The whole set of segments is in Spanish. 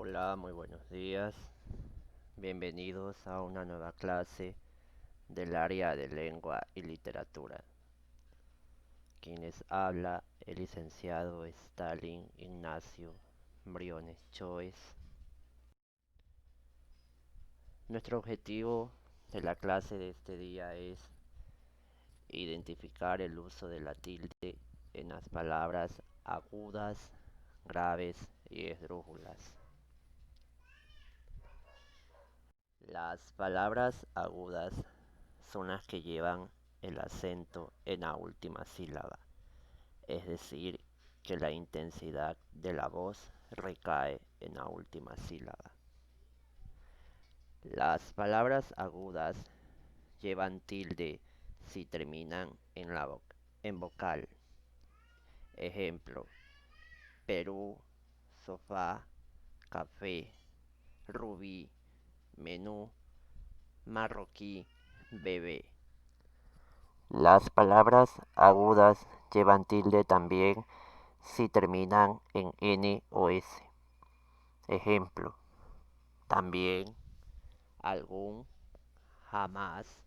Hola, muy buenos días. Bienvenidos a una nueva clase del área de lengua y literatura. Quienes habla el licenciado Stalin Ignacio Briones Choes. Nuestro objetivo de la clase de este día es identificar el uso de la tilde en las palabras agudas, graves y esdrújulas. Las palabras agudas son las que llevan el acento en la última sílaba, es decir, que la intensidad de la voz recae en la última sílaba. Las palabras agudas llevan tilde si terminan en vocal. Ejemplo: Perú, sofá, café, rubí, menú, marroquí, bebé. Las palabras agudas llevan tilde también si terminan en N o S. Ejemplo: también, algún, jamás,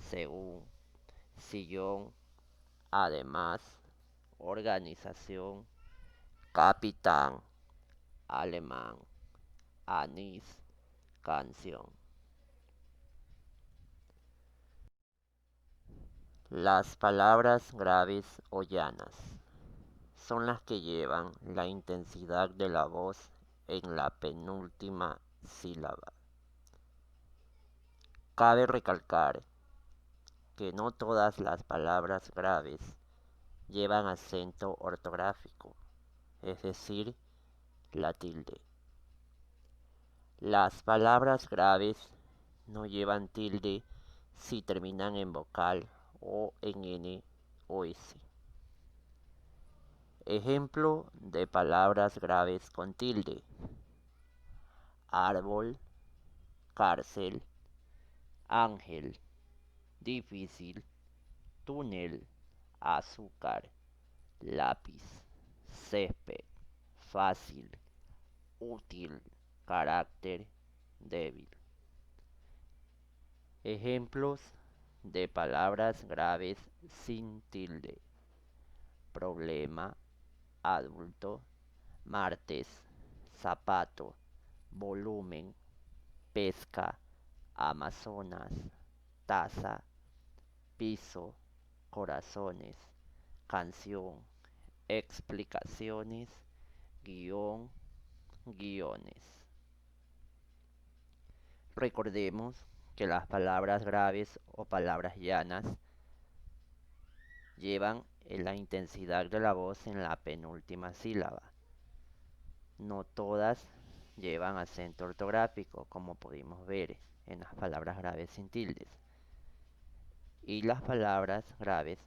según, sillón, además, organización, capitán, alemán, anís, canción. Las palabras graves o llanas son las que llevan la intensidad de la voz en la penúltima sílaba. Cabe recalcar que no todas las palabras graves llevan acento ortográfico, es decir, la tilde. Las palabras graves no llevan tilde si terminan en vocal o en N o S. Ejemplo de palabras graves con tilde: árbol, cárcel, ángel, difícil, túnel, azúcar, lápiz, césped, fácil, útil, carácter, débil. Ejemplos de palabras graves sin tilde: problema, adulto, martes, zapato, volumen, pesca, Amazonas, taza, piso, corazones, canción, explicaciones, guión, guiones. Recordemos que las palabras graves o palabras llanas llevan la intensidad de la voz en la penúltima sílaba. No todas llevan acento ortográfico, como pudimos ver en las palabras graves sin tildes. Y las palabras graves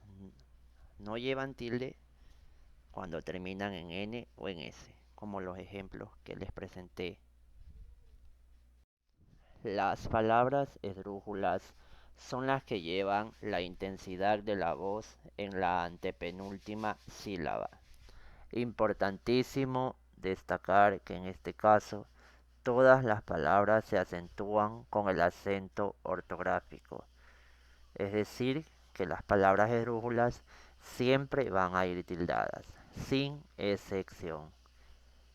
no llevan tilde cuando terminan en N o en S, como los ejemplos que les presenté. Las palabras esdrújulas son las que llevan la intensidad de la voz en la antepenúltima sílaba. Importantísimo destacar que en este caso todas las palabras se acentúan con el acento ortográfico, es decir, que las palabras esdrújulas siempre van a ir tildadas, sin excepción.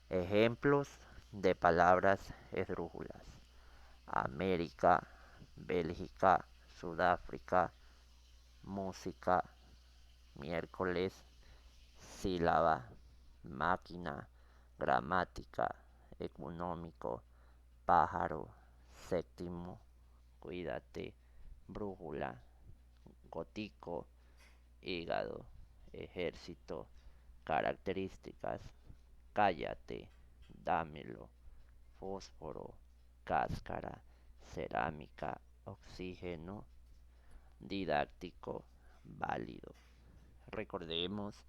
Ejemplos de palabras esdrújulas: América, Bélgica, Sudáfrica, música, miércoles, sílaba, máquina, gramática, económico, pájaro, séptimo, cuídate, brújula, gótico, hígado, ejército, características, cállate, dámelo, fósforo, cáscara, cerámica, oxígeno, didáctico, válido. Recordemos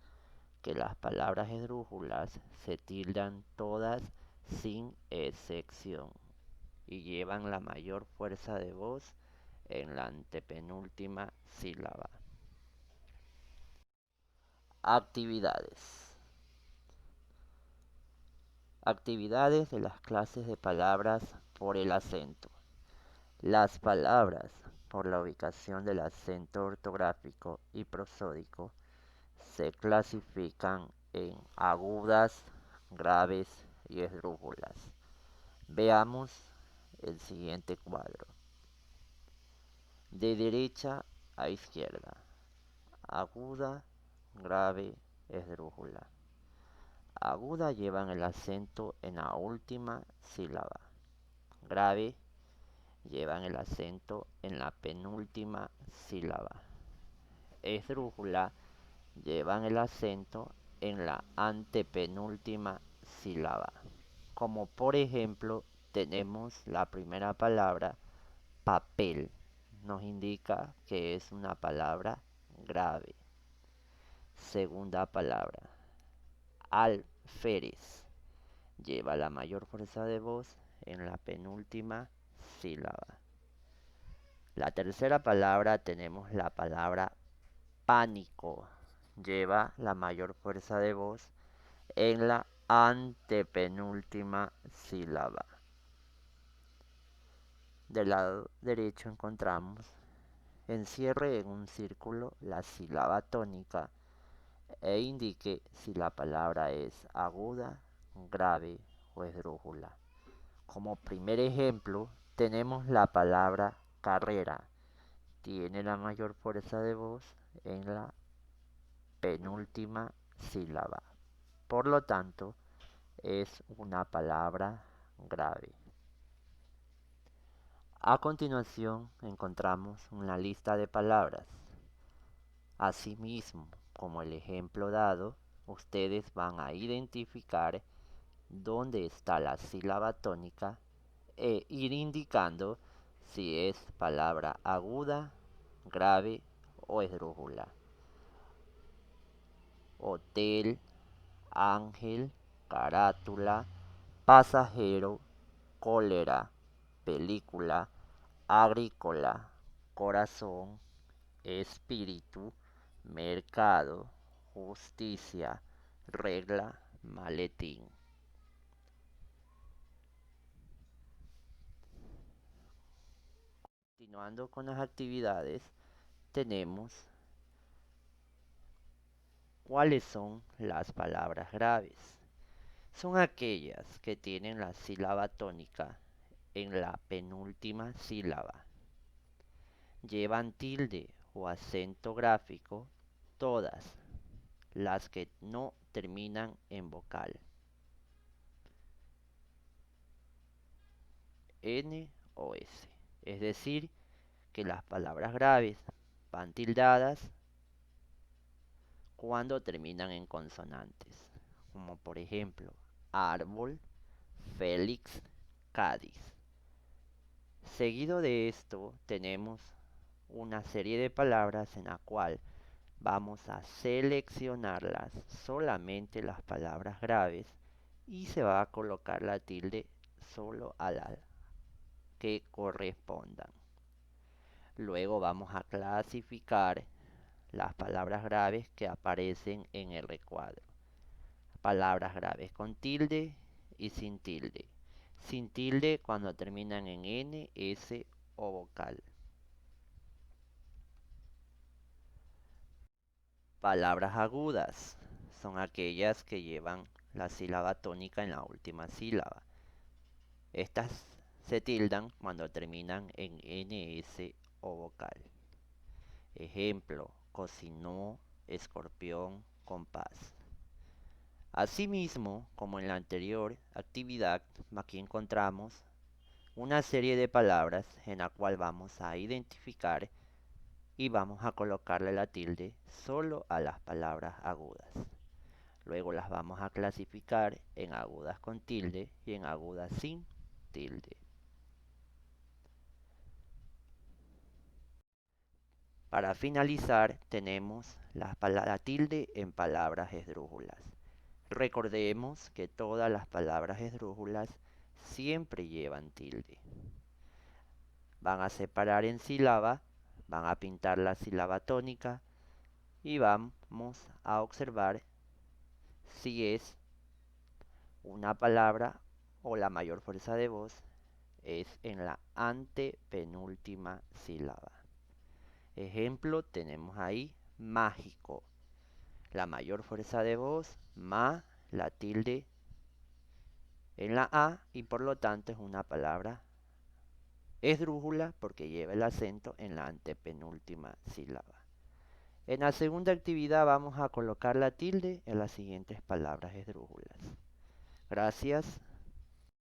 que las palabras esdrújulas se tildan todas sin excepción y llevan la mayor fuerza de voz en la antepenúltima sílaba. Actividades. Actividades de las clases de palabras por el acento. Las palabras, por la ubicación del acento ortográfico y prosódico, se clasifican en agudas, graves y esdrújulas. Veamos el siguiente cuadro. De derecha a izquierda. Aguda, grave, esdrújula. Aguda llevan el acento en la última sílaba. Grave llevan el acento en la penúltima sílaba. Esdrújula llevan el acento en la antepenúltima sílaba. Como por ejemplo, tenemos la primera palabra, papel. Nos indica que es una palabra grave. Segunda palabra, alférez. Lleva la mayor fuerza de voz en la penúltima sílaba. La tercera palabra tenemos la palabra pánico. Lleva la mayor fuerza de voz en la antepenúltima sílaba. Del lado derecho encontramos encierre en un círculo la sílaba tónica e indique si la palabra es aguda, grave o esdrújula. Como primer ejemplo tenemos la palabra carrera. Tiene la mayor fuerza de voz en la penúltima sílaba. Por lo tanto, es una palabra grave. A continuación encontramos una lista de palabras. Asimismo, como el ejemplo dado, ustedes van a identificar dónde está la sílaba tónica e ir indicando si es palabra aguda, grave o esdrújula. Hotel, ángel, carátula, pasajero, cólera, película, agrícola, corazón, espíritu, mercado, justicia, regla, maletín. Continuando con las actividades, tenemos cuáles son las palabras graves. Son aquellas que tienen la sílaba tónica en la penúltima sílaba. Llevan tilde o acento gráfico todas las que no terminan en vocal. N o S. Es decir, que las palabras graves van tildadas cuando terminan en consonantes. Como por ejemplo, árbol, Félix, Cádiz. Seguido de esto tenemos una serie de palabras en la cual vamos a seleccionarlas solamente las palabras graves y se va a colocar la tilde solo a las que correspondan. Luego vamos a clasificar las palabras graves que aparecen en el recuadro. Palabras graves con tilde y sin tilde. Sin tilde cuando terminan en N, S o vocal. Palabras agudas son aquellas que llevan la sílaba tónica en la última sílaba. Estas se tildan cuando terminan en NS o vocal. Ejemplo, cocinó, escorpión, compás. Asimismo, como en la anterior actividad, aquí encontramos una serie de palabras en la cual vamos a identificar y vamos a colocarle la tilde solo a las palabras agudas. Luego las vamos a clasificar en agudas con tilde y en agudas sin tilde. Para finalizar tenemos la tilde en palabras esdrújulas. Recordemos que todas las palabras esdrújulas siempre llevan tilde. Van a separar en sílaba, van a pintar la sílaba tónica y vamos a observar si es una palabra o la mayor fuerza de voz es en la antepenúltima sílaba. Ejemplo, tenemos ahí mágico. La mayor fuerza de voz, ma, la tilde en la A y por lo tanto es una palabra esdrújula porque lleva el acento en la antepenúltima sílaba. En la segunda actividad vamos a colocar la tilde en las siguientes palabras esdrújulas. Gracias.